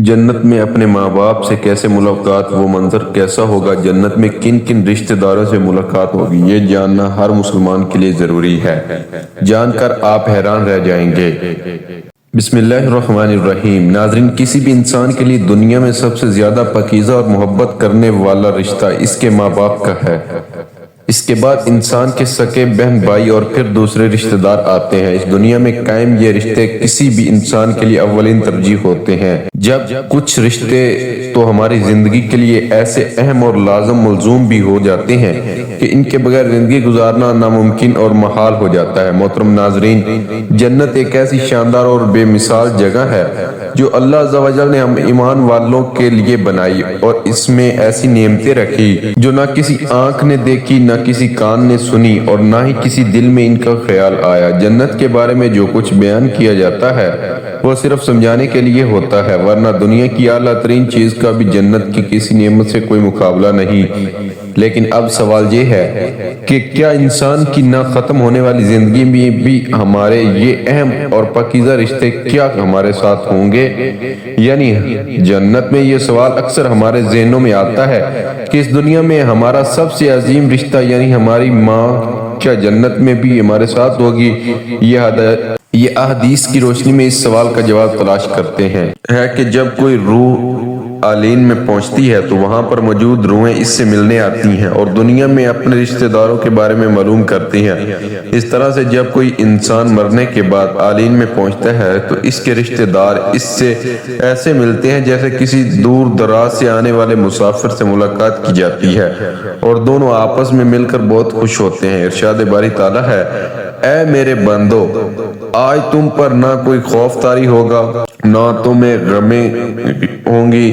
جنت میں اپنے ماں باپ سے کیسے ملاقات، وہ منظر کیسا ہوگا، جنت میں کن کن رشتہ داروں سے ملاقات ہوگی، یہ جاننا ہر مسلمان کے لیے ضروری ہے۔ جان کر آپ حیران رہ جائیں گے۔ بسم اللہ الرحمن الرحیم۔ ناظرین، کسی بھی انسان کے لیے دنیا میں سب سے زیادہ پاکیزہ اور محبت کرنے والا رشتہ اس کے ماں باپ کا ہے۔ اس کے بعد انسان کے سگے بہن بھائی اور پھر دوسرے رشتہ دار آتے ہیں۔ اس دنیا میں قائم یہ رشتے کسی بھی انسان کے لیے اولین ترجیح ہوتے ہیں۔ جب کچھ رشتے تو ہماری زندگی کے لیے ایسے اہم اور لازم ملزوم بھی ہو جاتے ہیں کہ ان کے بغیر زندگی گزارنا ناممکن اور محال ہو جاتا ہے۔ محترم ناظرین، جنت ایک ایسی شاندار اور بے مثال جگہ ہے جو اللہ عز و جل نے ہم ایمان والوں کے لیے بنائی، اور اس میں ایسی نعمتیں رکھی جو نہ کسی آنکھ نے دیکھی، نہ کسی کان نے سنی، اور نہ ہی کسی دل میں ان کا خیال آیا۔ جنت کے بارے میں جو کچھ بیان کیا جاتا ہے وہ صرف سمجھانے کے لیے ہوتا ہے، ورنہ دنیا کی اعلیٰ ترین چیز کا بھی جنت کی کسی نعمت سے کوئی مقابلہ نہیں۔ لیکن اب سوال یہ ہے کہ کیا انسان کی نہ ختم ہونے والی زندگی میں بھی ہمارے یہ اہم اور پاکیزہ رشتے کیا ہمارے ساتھ ہوں گے؟ یعنی جنت میں یہ سوال اکثر ہمارے ذہنوں میں آتا ہے کہ اس دنیا میں ہمارا سب سے عظیم رشتہ یعنی ہماری ماں کیا جنت میں بھی ہمارے ساتھ ہوگی؟ یہ احادیث کی روشنی میں اس سوال کا جواب تلاش کرتے ہیں کہ جب کوئی روح عالین میں پہنچتی ہے تو وہاں پر موجود روحیں اس سے ملنے آتی ہیں اور دنیا میں اپنے رشتہ داروں کے بارے میں معلوم کرتی ہیں۔ اس طرح سے جب کوئی انسان مرنے کے بعد عالین میں پہنچتا ہے تو اس کے رشتہ دار اس سے ایسے ملتے ہیں جیسے کسی دور دراز سے آنے والے مسافر سے ملاقات کی جاتی ہے، اور دونوں آپس میں مل کر بہت خوش ہوتے ہیں۔ ارشاد باری تعالیٰ ہے، اے میرے بندو، آج تم پر نہ کوئی خوف طاری ہوگا نہ تمہیں غمیں ہوں گی۔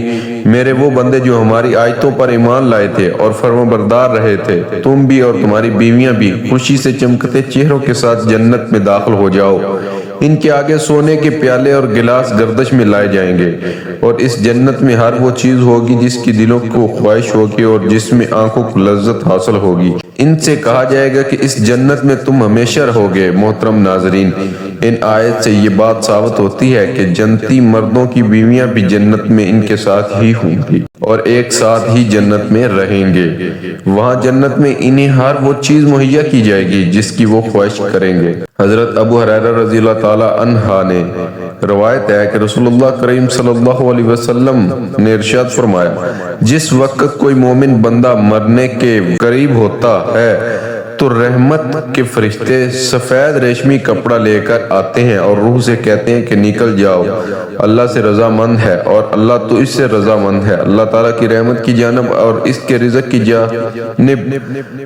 میرے وہ بندے جو ہماری آیتوں پر ایمان لائے تھے اور فرمانبردار رہے تھے، تم بھی اور تمہاری بیویاں بھی خوشی سے چمکتے چہروں کے ساتھ جنت میں داخل ہو جاؤ۔ ان کے آگے سونے کے پیالے اور گلاس گردش میں لائے جائیں گے، اور اس جنت میں ہر وہ چیز ہوگی جس کی دلوں کو خواہش ہوگی اور جس میں آنکھوں کو لذت حاصل ہوگی۔ ان سے کہا جائے گا کہ اس جنت میں تم ہمیشہ رہو گے۔ محترم ناظرین، ان آیت سے یہ بات ثابت ہوتی ہے کہ جنتی مردوں کی بیویاں بھی جنت میں ان کے ساتھ ہی ہوں گی اور ایک ساتھ ہی جنت میں رہیں گے۔ وہاں جنت میں انہیں ہر وہ چیز مہیا کی جائے گی جس کی وہ خواہش کریں گے۔ حضرت ابو ہریرہ رضی اللہ تعالیٰ عنہ نے روایت ہے کہ رسول اللہ کریم صلی اللہ علیہ وسلم نے ارشاد فرمایا، جس وقت کوئی مومن بندہ مرنے کے قریب ہوتا ہے تو رحمت کے فرشتے سفید ریشمی کپڑا لے کر آتے ہیں اور روح سے کہتے ہیں کہ نکل جاؤ، اللہ سے رضا مند ہے اور اللہ تو اس سے رضا مند ہے، اللہ تعالیٰ کی رحمت کی جانب اور اس کے رزق کی جانب،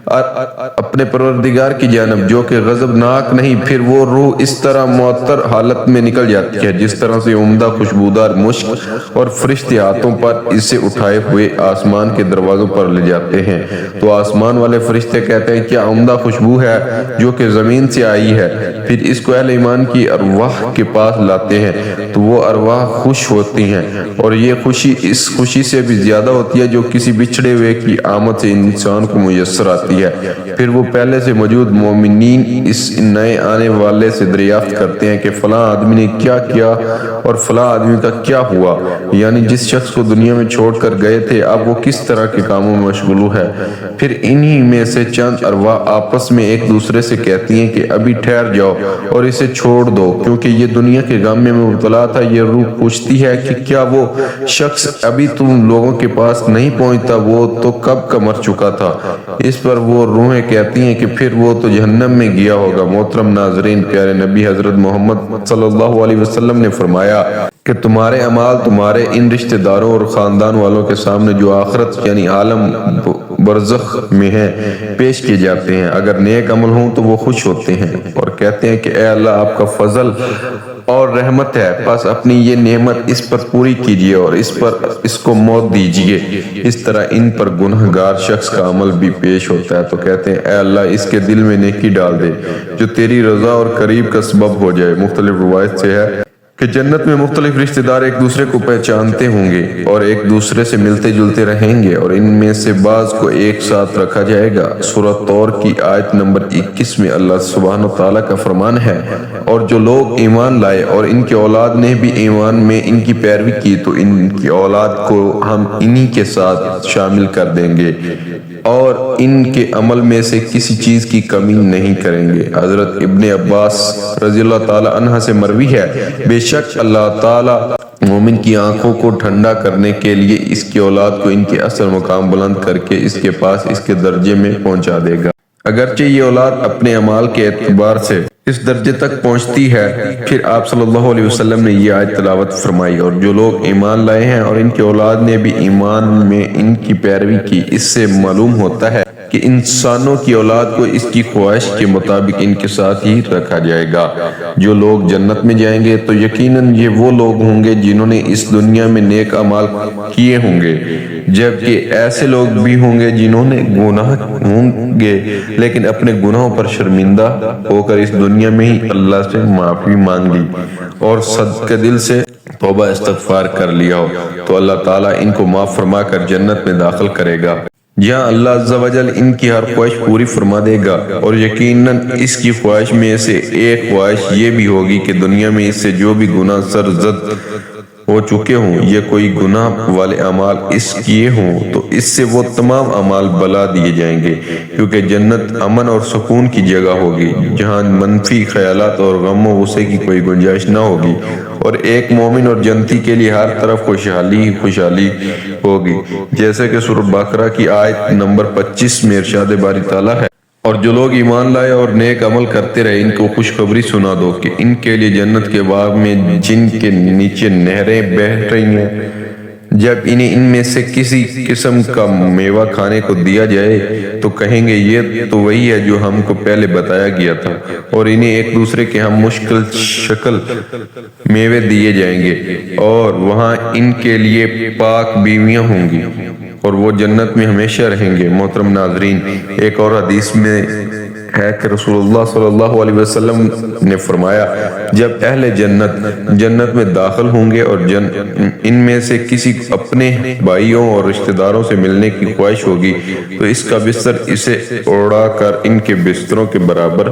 اپنے پروردگار کی جانب جو کہ غضبناک نہیں۔ پھر وہ روح اس طرح معطر حالت میں نکل جاتی ہے جس طرح سے عمدہ خوشبودار مشک، اور فرشتے ہاتھوں پر اسے اٹھائے ہوئے آسمان کے دروازوں پر لے جاتے ہیں تو آسمان والے فرشتے کہتے ہیں کیا عمدہ خوشبو ہے جو کہ زمین سے آئی ہے۔ پھر اس کو اہل ایمان کی ارواح کے پاس لاتے ہیں تو وہ ارواح خوش ہوتی ہیں، اور یہ خوشی اس خوشی سے بھی زیادہ ہوتی ہے جو کسی بچھڑے ہوئے کی آمد سے انسان کو میسر آتی ہے۔ پھر وہ پہلے سے موجود مومنین اس نئے آنے والے سے دریافت کرتے ہیں کہ فلاں آدمی نے کیا کیا اور فلاں آدمی کا کیا ہوا، یعنی جس شخص کو دنیا میں چھوڑ کر گئے تھے اب وہ کس طرح کے کاموں میں مشغول ہے۔ پھر انہی میں سے چند ارواح آپس میں ایک دوسرے سے کہتی ہیں کہ ابھی ٹھہر جاؤ اور اسے چھوڑ دو کیونکہ یہ دنیا کے غم میں مبتلا تھا۔ یہ روح پوچھتی ہے کہ کیا وہ شخص ابھی تم لوگوں کے پاس نہیں پہنچتا، وہ تو کب کا مر چکا تھا۔ اس پر وہ روحیں کہتی ہیں کہ پھر وہ تو جہنم میں گیا ہوگا۔ محترم ناظرین، پیارے نبی حضرت محمد صلی اللہ علیہ وسلم نے فرمایا کہ تمہارے اعمال تمہارے ان رشتہ داروں اور خاندان والوں کے سامنے جو آخرت یعنی عالم برزخ میں ہیں پیش کیے جاتے ہیں۔ اگر نیک عمل ہوں تو وہ خوش ہوتے ہیں اور کہتے ہیں کہ اے اللہ، آپ کا فضل اور رحمت ہے، بس اپنی یہ نعمت اس پر پوری کیجئے اور اس کو موت دیجئے۔ اس طرح ان پر گنہگار شخص کا عمل بھی پیش ہوتا ہے تو کہتے ہیں اے اللہ، اس کے دل میں نیکی ڈال دے جو تیری رضا اور قریب کا سبب ہو جائے۔ مختلف روایت سے ہے کہ جنت میں مختلف رشتہ دار ایک دوسرے کو پہچانتے ہوں گے اور ایک دوسرے سے ملتے جلتے رہیں گے، اور ان میں سے بعض کو ایک ساتھ رکھا جائے گا۔ سورہ طور کی آیت نمبر 21 میں اللہ سبحانہ وتعالیٰ کا فرمان ہے، اور جو لوگ ایمان لائے اور ان کی اولاد نے بھی ایمان میں ان کی پیروی کی تو ان کی اولاد کو ہم انہی کے ساتھ شامل کر دیں گے اور ان کے عمل میں سے کسی چیز کی کمی نہیں کریں گے۔ حضرت ابن عباس رضی اللہ تعالی عنہ سے مروی ہے، بے شک اللہ تعالی مومن کی آنکھوں کو ٹھنڈا کرنے کے لیے اس کی اولاد کو ان کے اصل مقام بلند کر کے اس کے پاس اس کے درجے میں پہنچا دے گا، اگرچہ یہ اولاد اپنے اعمال کے اعتبار سے اس درجے تک پہنچتی ہے۔ پھر آپ صلی اللہ علیہ وسلم نے یہ آیت تلاوت فرمائی، اور جو لوگ ایمان لائے ہیں اور ان کی اولاد نے بھی ایمان میں ان کی پیروی کی، اس سے معلوم ہوتا ہے کہ انسانوں کی اولاد کو اس کی خواہش کے مطابق ان کے ساتھ ہی رکھا جائے گا۔ جو لوگ جنت میں جائیں گے تو یقیناً یہ وہ لوگ ہوں گے جنہوں نے اس دنیا میں نیک اعمال کیے ہوں گے، جبکہ ایسے لوگ بھی ہوں گے جنہوں نے گناہ ہوں گے لیکن اپنے گناہوں پر شرمندہ ہو کر اس دنیا میں ہی اللہ سے معافی مانگ لی اور صدقہ دل سے توبہ استغفار کر لیا ہو، تو اللہ تعالیٰ ان کو معاف فرما کر جنت میں داخل کرے گا، جہاں اللہ عز و جل ان کی ہر خواہش پوری فرما دے گا۔ اور یقیناً اس کی خواہش میں سے ایک خواہش یہ بھی ہوگی کہ دنیا میں اس سے جو بھی گناہ سرزد ہو چکے ہوں یا کوئی گناہ والے اعمال اس کیے ہوں تو اس سے وہ تمام اعمال بلا دیے جائیں گے، کیونکہ جنت امن اور سکون کی جگہ ہوگی جہاں منفی خیالات اور غم و غصے کی کوئی گنجائش نہ ہوگی، اور ایک مومن اور جنتی کے لیے ہر طرف خوشحالی ہی خوشحالی ہوگی، جیسے کہ سورہ بقرہ کی آیت نمبر 25 میں ارشاد باری تعالیٰ ہے، اور جو لوگ ایمان لائے اور نیک عمل کرتے رہے ان کو خوشخبری سنا دو کہ ان کے لیے جنت کے باغ میں جن کے نیچے نہریں بہہ رہی ہیں، جب انہیں ان میں سے کسی قسم کا میوہ کھانے کو دیا جائے تو کہیں گے یہ تو وہی ہے جو ہم کو پہلے بتایا گیا تھا، اور انہیں ایک دوسرے کے ہم مشکل شکل میوے دیے جائیں گے، اور وہاں ان کے لیے پاک بیویاں ہوں گی اور وہ جنت میں ہمیشہ رہیں گے۔ محترم ناظرین، ایک اور حدیث میں ہے کہ رسول اللہ صلی اللہ علیہ وسلم نے فرمایا، جب اہل جنت میں داخل ہوں گے اور ان میں سے کسی اپنے بھائیوں اور رشتہ داروں سے ملنے کی خواہش ہوگی تو اس کا بستر اسے اڑا کر ان کے بستروں کے برابر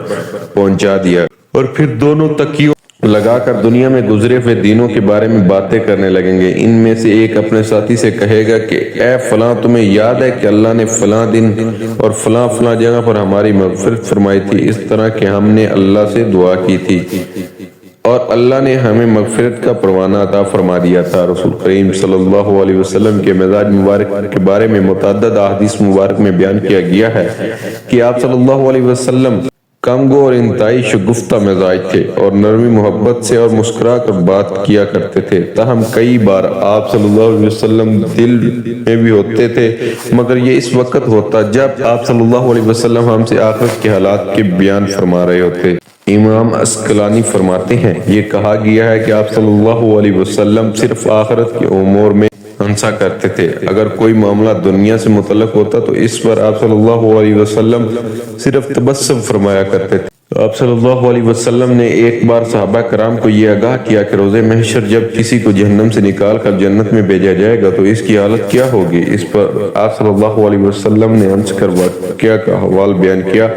پہنچا دیا، اور پھر دونوں تکیوں لگا کر دنیا میں گزرے ہوئے دنوں کے بارے میں باتیں کرنے لگیں گے۔ ان میں سے ایک اپنے ساتھی سے کہے گا کہ اے فلاں، تمہیں یاد ہے کہ اللہ نے فلاں دن اور فلاں فلاں جگہ پر ہماری مغفرت فرمائی تھی، اس طرح کہ ہم نے اللہ سے دعا کی تھی اور اللہ نے ہمیں مغفرت کا پروانہ عطا فرما دیا تھا۔ رسول کریم صلی اللہ علیہ وسلم کے مزاج مبارک کے بارے میں متعدد احادیث مبارک میں بیان کیا گیا ہے کہ آپ صلی اللہ علیہ وسلم کم گو اور انتہائی شگفتہ مزاج تھے اور نرمی محبت سے اور مسکرا کر بات کیا کرتے تھے، تاہم کئی بار آپ صلی اللہ علیہ وسلم دل میں بھی ہوتے تھے، مگر یہ اس وقت ہوتا جب آپ صلی اللہ علیہ وسلم ہم سے آخرت کے حالات کے بیان فرما رہے ہوتے۔ امام عسقلانی فرماتے ہیں، یہ کہا گیا ہے کہ آپ صلی اللہ علیہ وسلم صرف آخرت کے امور میں ہنسا کرتے تھے، اگر کوئی معاملہ دنیا سے متعلق ہوتا تو اس پر آپ صلی اللہ علیہ وسلم صرف تبسم فرمایا کرتے تھے۔ آپ صلی اللہ علیہ وسلم نے ایک بار صحابہ کرام کو یہ آگاہ کیا کہ روز محشر جب کسی کو جہنم سے نکال کر جنت میں بھیجا جائے گا تو اس کی حالت کیا ہوگی؟ اس پر آپ صلی اللہ علیہ وسلم نے ہنس کر واقعہ کا حوال بیان کیا۔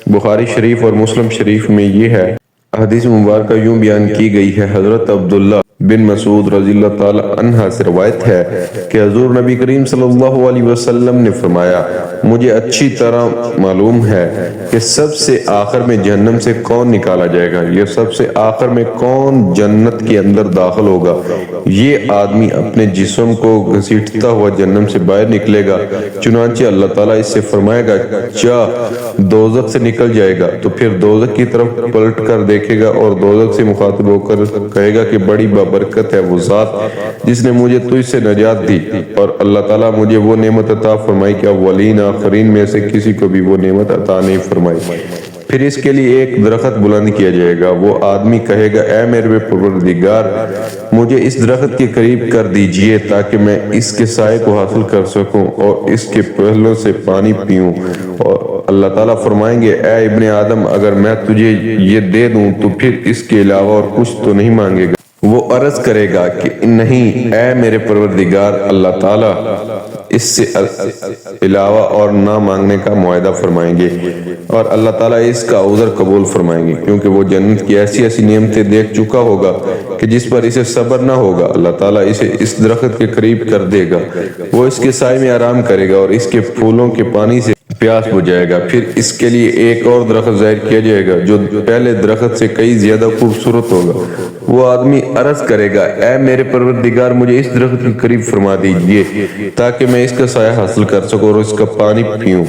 بخاری شریف اور مسلم شریف میں یہ ہے، حدیث مبارکہ یوں بیان کی گئی ہے، حضرت عبداللہ بن مسعود رضی اللہ تعالی عنہ سے روایت ہے کہ حضور نبی کریم صلی اللہ علیہ وسلم نے فرمایا، مجھے اچھی طرح معلوم ہے کہ سب سے آخر میں جہنم سے کون نکالا جائے گا، یہ سب سے آخر میں کون جنت کے اندر داخل ہوگا؟ یہ آدمی اپنے جسم کو گھسیٹتا ہوا جہنم سے باہر نکلے گا، چنانچہ اللہ تعالیٰ اس سے فرمائے گا جا دوزخ سے نکل جائے گا، تو پھر دوزخ کی طرف پلٹ کر دیکھے گا اور دوزخ سے مخاطب ہو کر کہے گا کہ بڑی برکت ہے وہ ذات جس نے مجھے تجھ سے نجات دی، اور اللہ تعالیٰ مجھے وہ نعمت عطا فرمائی کہ اولین آخرین میں سے کسی کو بھی وہ نعمت عطا نہیں فرمائی۔ پھر اس کے لیے ایک درخت بلند کیا جائے گا، وہ آدمی کہے گا اے میرے پروردگار، مجھے اس درخت کے قریب کر دیجئے تاکہ میں اس کے سائے کو حاصل کر سکوں اور اس کے پہلوں سے پانی پیوں، اور اللہ تعالیٰ فرمائیں گے اے ابن آدم، اگر میں تجھے یہ دے دوں تو پھر اس کے علاوہ اور کچھ تو نہیں مانگے گا؟ وہ عرض کرے گا کہ نہیں اے میرے پروردگار اللہ تعالیٰ، اس سے علاوہ اور نہ مانگنے کا معاہدہ فرمائیں گے، اور اللہ تعالیٰ اس کا عذر قبول فرمائیں گے، کیونکہ وہ جنت کی ایسی ایسی نعمتیں دیکھ چکا ہوگا کہ جس پر اسے صبر نہ ہوگا۔ اللہ تعالیٰ اسے اس درخت کے قریب کر دے گا، وہ اس کے سائے میں آرام کرے گا اور اس کے پھولوں کے پانی سے پیاس بجھائے گا۔ پھر اس کے لیے ایک اور درخت ظاہر کیا جائے گا جو پہلے درخت سے کئی زیادہ خوبصورت ہوگا۔ وہ آدمی عرض کرے گا اے میرے پروردگار، مجھے اس درخت کے قریب فرما دیجئے تاکہ میں اس کا سایہ حاصل کر سکوں اور اس کا پانی پیوں،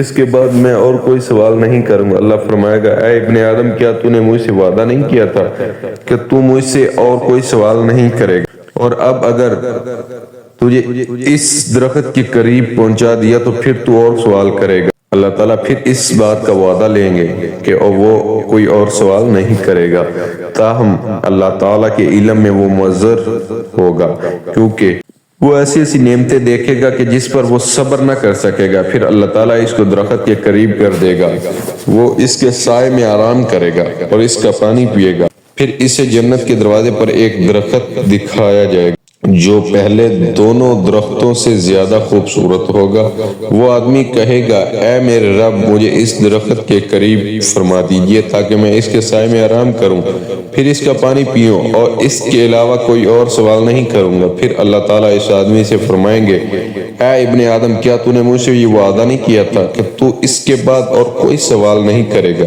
اس کے بعد میں اور کوئی سوال نہیں کروں گا۔ اللہ فرمائے گا اے ابن آدم، کیا تو نے مجھ سے وعدہ نہیں کیا تھا کہ تو مجھ سے اور کوئی سوال نہیں کرے گا؟ اور اب اگر تجھے اس درخت کے قریب پہنچا دیا تو پھر تو اور سوال کرے گا۔ اللہ تعالیٰ پھر اس بات کا وعدہ لیں گے کہ وہ کوئی اور سوال نہیں کرے گا، تاہم اللہ تعالیٰ کے علم میں وہ معذر ہوگا، کیونکہ وہ ایسی ایسی نعمتیں دیکھے گا کہ جس پر وہ صبر نہ کر سکے گا۔ پھر اللہ تعالیٰ اس کو درخت کے قریب کر دے گا، وہ اس کے سائے میں آرام کرے گا اور اس کا پانی پیے گا۔ پھر اسے جنت کے دروازے پر ایک درخت دکھایا جائے گا جو پہلے دونوں درختوں سے زیادہ خوبصورت ہوگا۔ وہ آدمی کہے گا اے میرے رب، مجھے اس درخت کے قریب فرما دیجئے تاکہ میں اس کے سائے میں آرام کروں، پھر اس کا پانی پیوں اور اس کے علاوہ کوئی اور سوال نہیں کروں گا۔ پھر اللہ تعالیٰ اس آدمی سے فرمائیں گے اے ابن آدم، کیا تو نے مجھ سے یہ وعدہ نہیں کیا تھا کہ تو اس کے بعد اور کوئی سوال نہیں کرے گا؟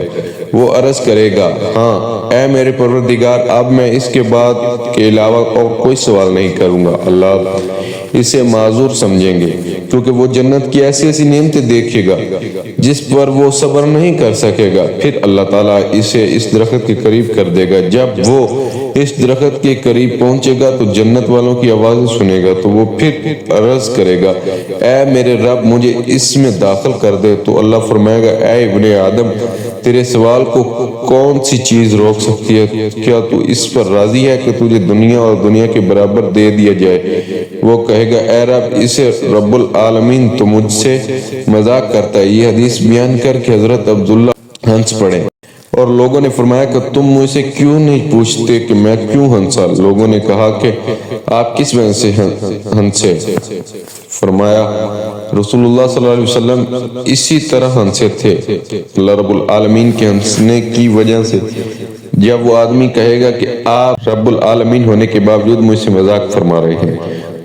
وہ عرض کرے گا ہاں اے میرے پروردگار، اب میں اس کے بعد کے علاوہ اور کوئی سوال نہیں کروں گا۔ اللہ اسے معذور سمجھیں گے کیونکہ وہ جنت کی ایسی ایسی نعمتیں دیکھے گا جس پر وہ صبر نہیں کر سکے گا۔ پھر اللہ تعالیٰ اسے اس درخت کے قریب کر دے گا۔ جب وہ اس درخت کے قریب پہنچے گا تو جنت والوں کی آوازیں سنے گا، تو وہ پھر عرض کرے گا اے میرے رب، مجھے اس میں داخل کر دے۔ تو اللہ فرمائے گا اے ابن آدم، تیرے سوال کو کون سی چیز روک سکتی ہے؟ کیا تو اس پر راضی ہے کہ تجھے دنیا اور دنیا کے برابر دے دیا جائے؟ وہ کہے گا اے رب، اسے رب العالمین تو مجھ سے مذاق کرتا ہے۔ یہ حدیث بیان کر کے حضرت عبداللہ ہنس پڑے اور لوگوں نے فرمایا کہ تم مجھ سے کیوں نہیں پوچھتے کہ میں کیوں ہنسا؟ لوگوں نے کہا کہ آپ کس وجہ سے ہنسے؟ فرمایا رسول اللہ صلی اللہ علیہ وسلم اسی طرح ہنسے تھے، اللہ رب العالمین کے ہنسنے کی وجہ سے۔ جب وہ آدمی کہے گا کہ آپ رب العالمین ہونے کے باوجود مجھ سے مذاق فرما رہے ہیں،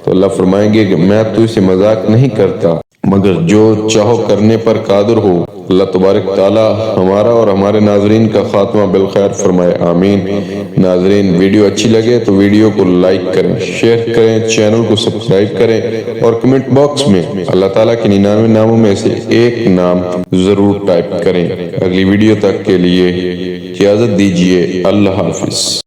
تو اللہ فرمائیں گے کہ میں تو اسے مذاق نہیں کرتا مگر جو چاہو کرنے پر قادر ہو۔ اللہ تبارک تعالیٰ ہمارا اور ہمارے ناظرین کا خاتمہ بالخیر فرمائے، آمین۔ ناظرین، ویڈیو اچھی لگے تو ویڈیو کو لائک کریں، شیئر کریں، چینل کو سبسکرائب کریں اور کمنٹ باکس میں اللہ تعالیٰ کے 99 ناموں میں سے ایک نام ضرور ٹائپ کریں۔ اگلی ویڈیو تک کے لیے اجازت دیجیے، اللہ حافظ۔